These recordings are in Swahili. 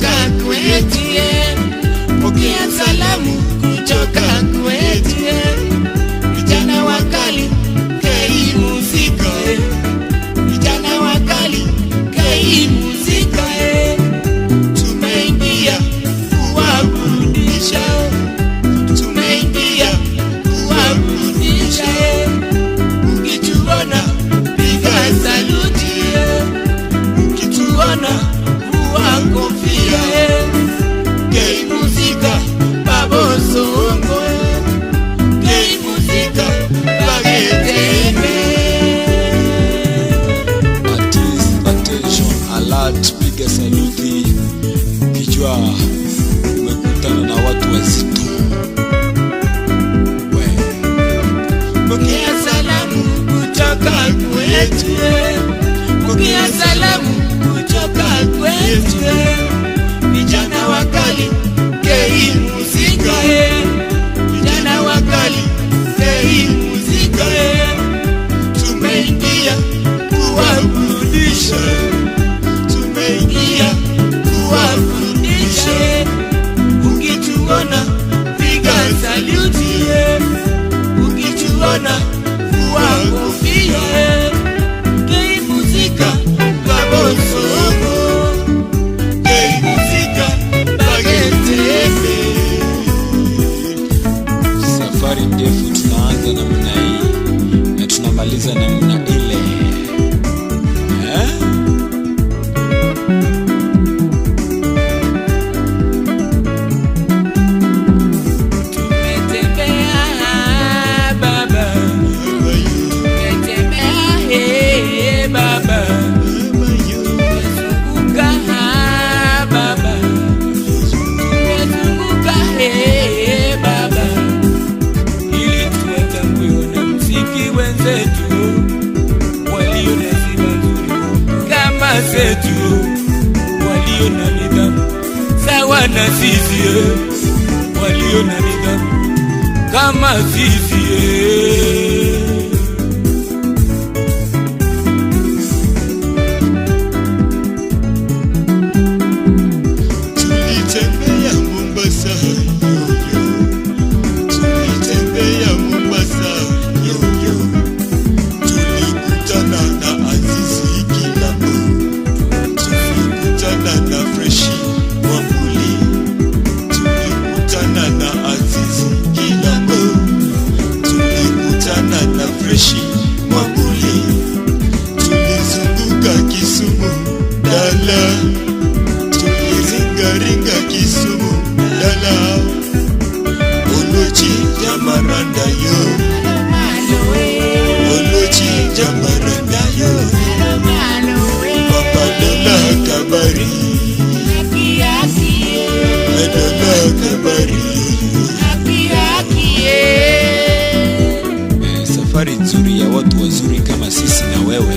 kutoka kwetu, pokea salamu kutoka kwetu, vijana wakali K Muzika, vijana wakali K Muzika, tumeingia kuwaburudisha, tumeingia kuwaburudisha, ukituona piga saluti, ukituona kuwa kofia, K Muzika Babo Songo, K Muzika Bageteme. Attention, alert, piga saluti, ukijua umekutana na watu wazito. Pokea salamu kutoka kwetu, pokea salamu kutoka kwetu, vijana wakali K Muzika, vijana wakali K Muzika, tumeingia kuwaburudisha, tumeingia kuwaburudisha, ukituona piga saluti, ukituona kuwa kofia, K Muzika Babo Songo, K Muzika Bageteme. Safari ndefu tunaanza namna hii na tunamaliza namna ile. Zetu walio na nidhamu sawa na sisi, walio na nidhamu kama sisi. Tulitembea Mombasa yoyo, tulitembea Mombasa yoyo, tulikutana na Azizi Kilambo, tulikutana na Freshi Mwambuli, tulikutana na Azizi Kilambo, tulikutana na Freshi Mwambuli, tulizunguka Kisumu Dala, tulizingaringa Kisumu Dala, Olochi Jamaranda yo, Olochi Jamaranda yo, Papa Dala Kabari, Dala Kabari. Safari nzuri ya watu wazuri kama sisi na wewe,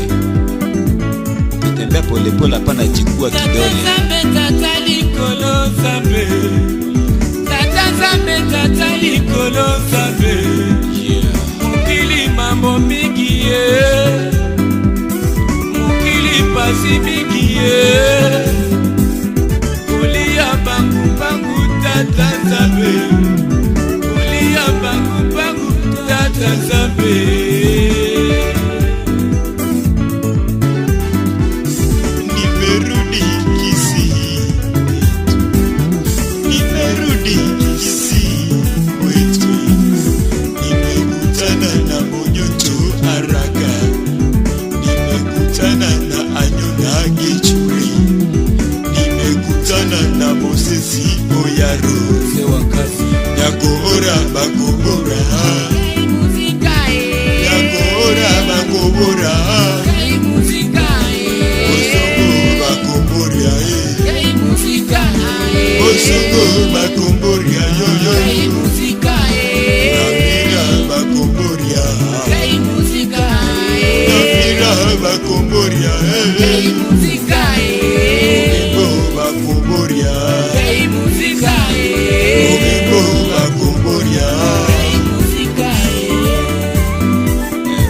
ukitembea polepole hapana jikua kidole. Tatali kolo zambe, tatali kolo zambe, mukili mambo mingi mukili pasi mingi kulia bangu bangu tata zambe, kulia bangu bangu tata zambe. Yakora bakobora, K Muzika, yakora bakobora, K Muzika, Osongo bakoboria, K Muzika, Osongo bakoboria yo, K Muzika, Namira bakoboria, K Muzika, Namira bakoboria, K Muzika, bakoboria, K Muzika,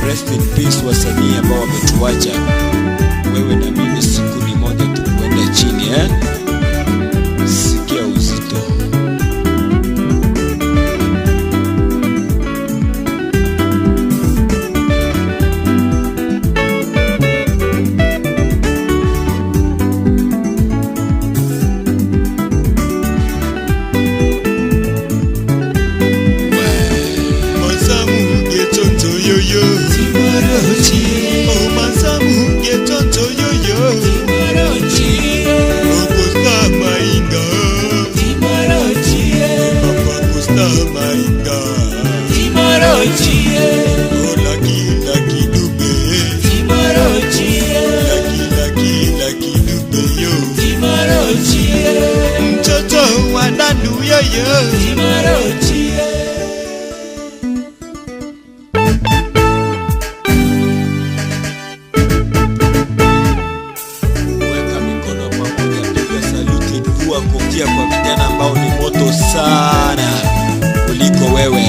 rest in peace wasanii ambao wametuacha, wewe na mimi, siku ni moja tu kwenda chini Timorochie, Augusta Mainga, Timorochie, Papa Augusta Mainga, Timorochie, oh Lucky Dube, Timorochie, Lucky Dube yo, Timorochie, mtoto wa Nandu yoyo, Timorochie. Kofia kwa vijana ambao ni moto sana kuliko wewe.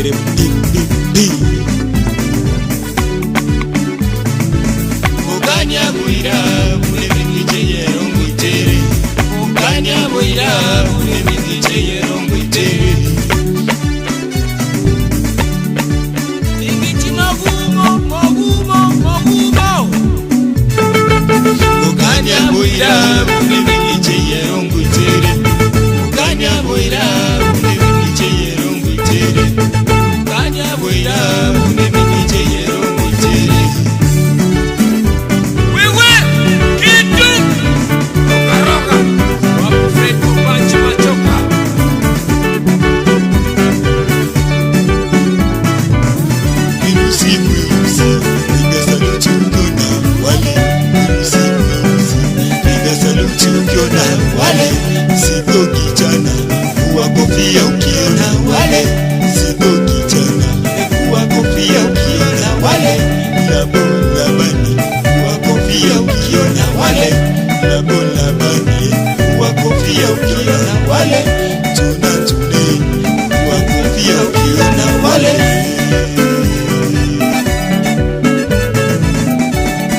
tere Muganya boira Mune mingiche yerongo itere Muganya boira Mune mingiche yerongo itere Mingichi magumo Muganya boira Mune mingiche yerongo itere Muganya boira Mune mingiche yerongo itere Muganya boira Mune mingiche yerongo itere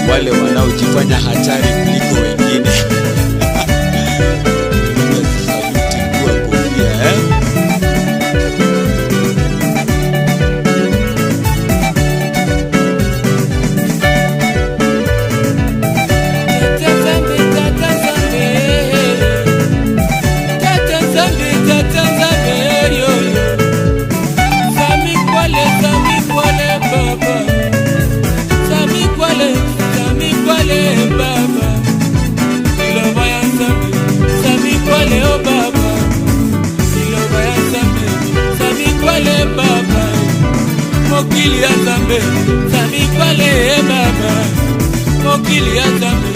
wale wanaojifanya hatari kuliko wengine. Saluti kwa kofia Mokili ya Nzambe, Sami Kwale baba. Mokili ya Nzambe.